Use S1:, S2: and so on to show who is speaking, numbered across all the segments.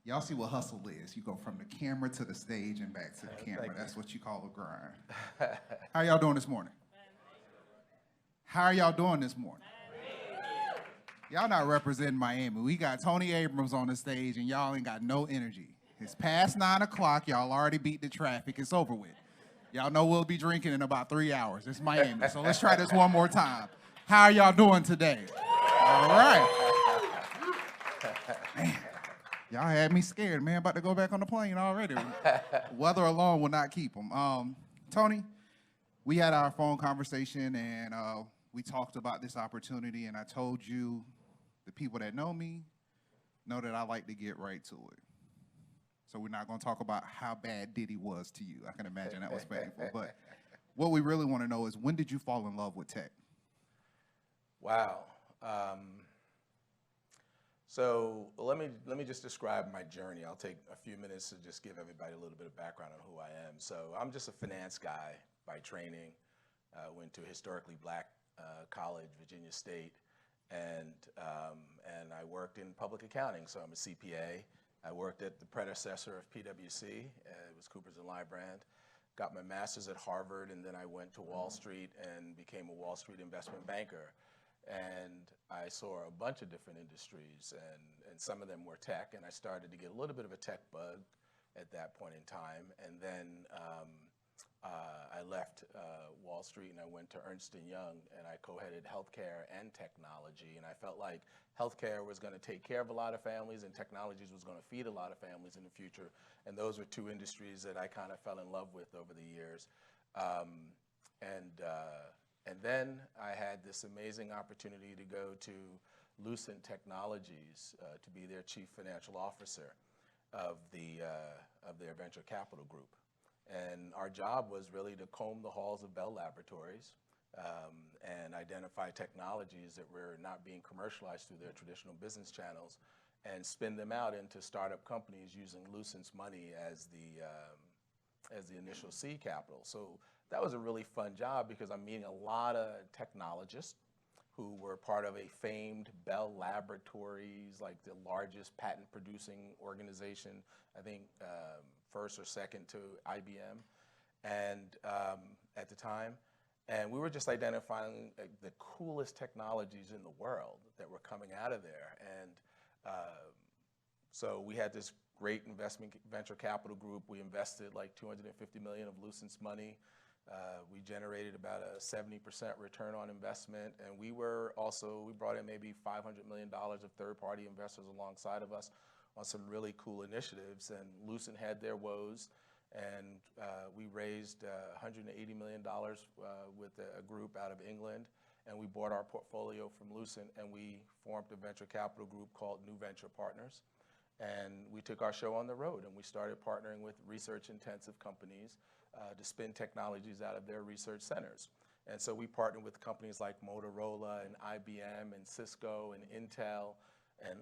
S1: Y'all see what hustle is. You go from the camera to the stage and back to the camera. That's what you call a grind. How y'all doing this morning? How are y'all doing this morning? Y'all not representing Miami. We got Tony Abrams on the stage, and y'all ain't got no energy. It's past 9 o'clock. Y'all already beat the traffic. It's over with. Y'all know we'll be drinking in about 3 hours. It's Miami, so let's try this one more time. How are y'all doing today? All right. Man, y'all had me scared, man. About to go back on the plane already. Weather alone will not keep them. Tony, we had our phone conversation, and we talked about this opportunity, and I told you, the people that know me know that I like to get right to it. So we're not going to talk about how bad Diddy was to you. I can imagine that was painful. But what we really want to know is, when did you fall in love with tech?
S2: Wow. So let me just describe my journey. I'll take a few minutes to just give everybody a little bit of background on who I am. So I'm just a finance guy by training. Went to a historically black college, Virginia State, and I worked in public accounting. So I'm a CPA. I worked at the predecessor of PwC. It was Coopers & Lybrand. Got my master's at Harvard, and then I went to Wall Street and became a Wall Street investment banker. And I saw a bunch of different industries, and some of them were tech, and I started to get a little bit of a tech bug at that point in time. And then I left Wall Street and I went to Ernst Young, and I co-headed healthcare and technology. And I felt like healthcare was going to take care of a lot of families, and technologies was going to feed a lot of families in the future. And those were two industries that I kind of fell in love with over the years. And then I had this amazing opportunity to go to Lucent Technologies to be their chief financial officer of their venture capital group. And our job was really to comb the halls of Bell Laboratories and identify technologies that were not being commercialized through their traditional business channels, and spin them out into startup companies using Lucent's money as the initial seed capital. So that was a really fun job because I'm meeting a lot of technologists who were part of a famed Bell Laboratories, like the largest patent producing organization, I think first or second to IBM, and at the time. And we were just identifying the coolest technologies in the world that were coming out of there. And so we had this great investment venture capital group. We invested like $250 million of Lucent's money. We generated about a 70% return on investment, and we brought in maybe $500 million of third-party investors alongside of us on some really cool initiatives. And Lucent had their woes, and we raised $180 million with a group out of England, and we bought our portfolio from Lucent, and we formed a venture capital group called New Venture Partners. And we took our show on the road, and we started partnering with research-intensive companies to spin technologies out of their research centers. And so we partnered with companies like Motorola and IBM and Cisco and Intel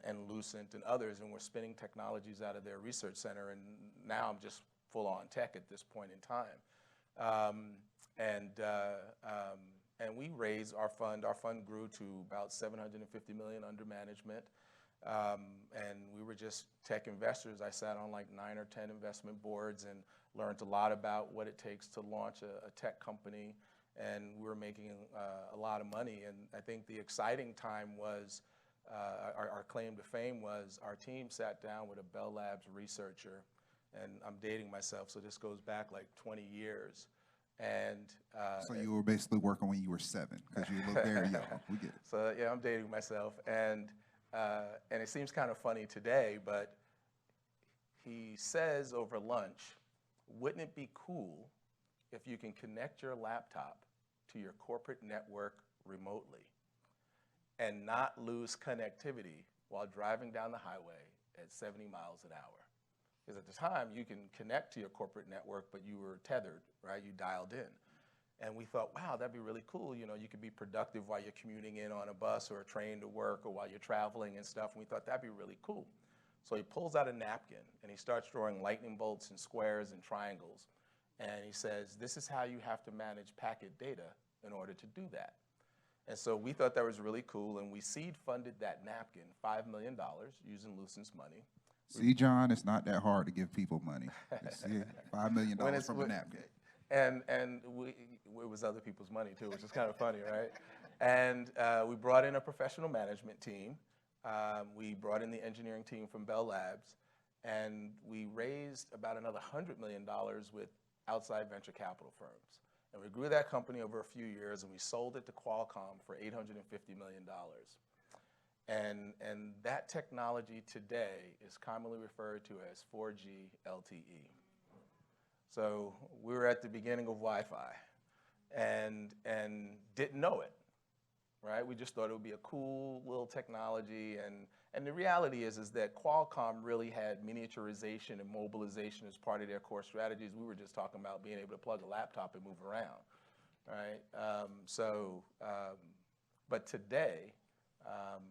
S2: and Lucent and others, and we're spinning technologies out of their research center. And now I'm just full on tech at this point in time. And we raised our fund. Our fund grew to about $750 million under management. And we were just tech investors. I sat on like 9 or 10 investment boards and learned a lot about what it takes to launch a tech company. And we were making a lot of money. And I think the exciting time was, our claim to fame was, our team sat down with a Bell Labs researcher, and I'm dating myself, so this goes back like 20 years. And
S1: so you were basically working when you were 7, because you look very young. We get it.
S2: So yeah, I'm dating myself. And it seems kind of funny today, but he says over lunch, wouldn't it be cool if you can connect your laptop to your corporate network remotely and not lose connectivity while driving down the highway at 70 miles an hour? Because at the time, you can connect to your corporate network, but you were tethered, right? You dialed in. And we thought, wow, that'd be really cool. You know, you could be productive while you're commuting in on a bus or a train to work, or while you're traveling and stuff. And we thought that'd be really cool. So he pulls out a napkin and he starts drawing lightning bolts and squares and triangles. And he says, this is how you have to manage packet data in order to do that. And so we thought that was really cool, and we seed funded that napkin, $5 million, using Lucent's money.
S1: See, John, it's not that hard to give people money. See, $5 million from a napkin.
S2: And it was other people's money too, which is kind of funny, right? And we brought in a professional management team. We brought in the engineering team from Bell Labs, and we raised about another $100 million with outside venture capital firms. And we grew that company over a few years, and we sold it to Qualcomm for $850 million. And that technology today is commonly referred to as 4G LTE. So we were at the beginning of Wi-Fi and didn't know it, right? We just thought it would be a cool little technology. And the reality is that Qualcomm really had miniaturization and mobilization as part of their core strategies. We were just talking about being able to plug a laptop and move around, right? But today, I'm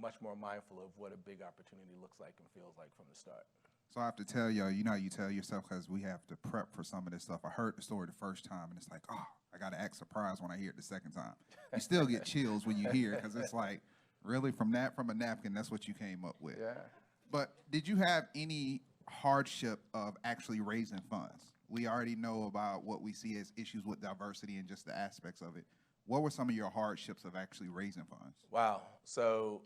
S2: much more mindful of what a big opportunity looks like and feels like from the start.
S1: So I have to tell you, you know how you tell yourself, because we have to prep for some of this stuff. I heard the story the first time, and it's like, oh, I got to act surprised when I hear it the second time. You still get chills when you hear it, because it's like, really, from a napkin, that's what you came up with.
S2: Yeah.
S1: But did you have any hardship of actually raising funds? We already know about what we see as issues with diversity and just the aspects of it. What were some of your hardships of actually raising funds?
S2: Wow. So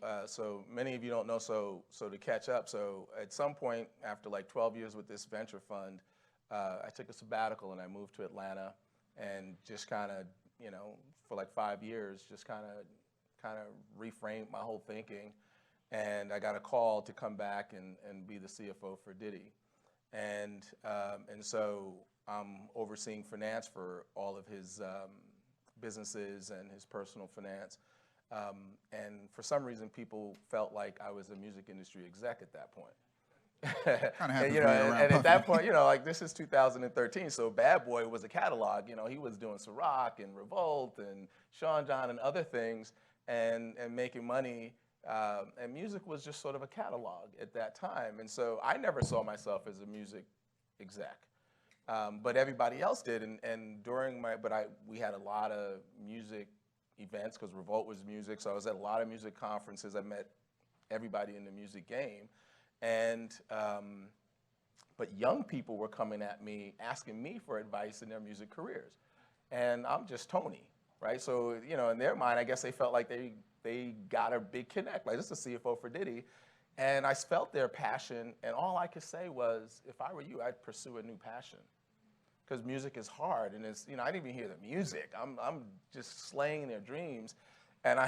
S2: many of you don't know, so to catch up, so at some point after like 12 years with this venture fund, I took a sabbatical and I moved to Atlanta and just kind of, you know, for like 5 years, just kind of reframed my whole thinking. And I got a call to come back and be the CFO for Diddy. And so I'm overseeing finance for all of his businesses and his personal finance. And for some reason, people felt like I was a music industry exec at that point. And at that point, you know, like this is 2013, so Bad Boy was a catalog. You know, he was doing Ciroc and Revolt and Sean John and other things and making money. And music was just sort of a catalog at that time. And so I never saw myself as a music exec. But everybody else did, and during we had a lot of music events because Revolt was music, so I was at a lot of music conferences. I met everybody in the music game, and but young people were coming at me, asking me for advice in their music careers, and I'm just Tony, right? So you know, in their mind, I guess they felt like they got a big connect, like this is the CFO for Diddy. And I felt their passion, and all I could say was, if I were you, I'd pursue a new passion. Because music is hard, and it's, you know, I didn't even hear the music. I'm just slaying their dreams. And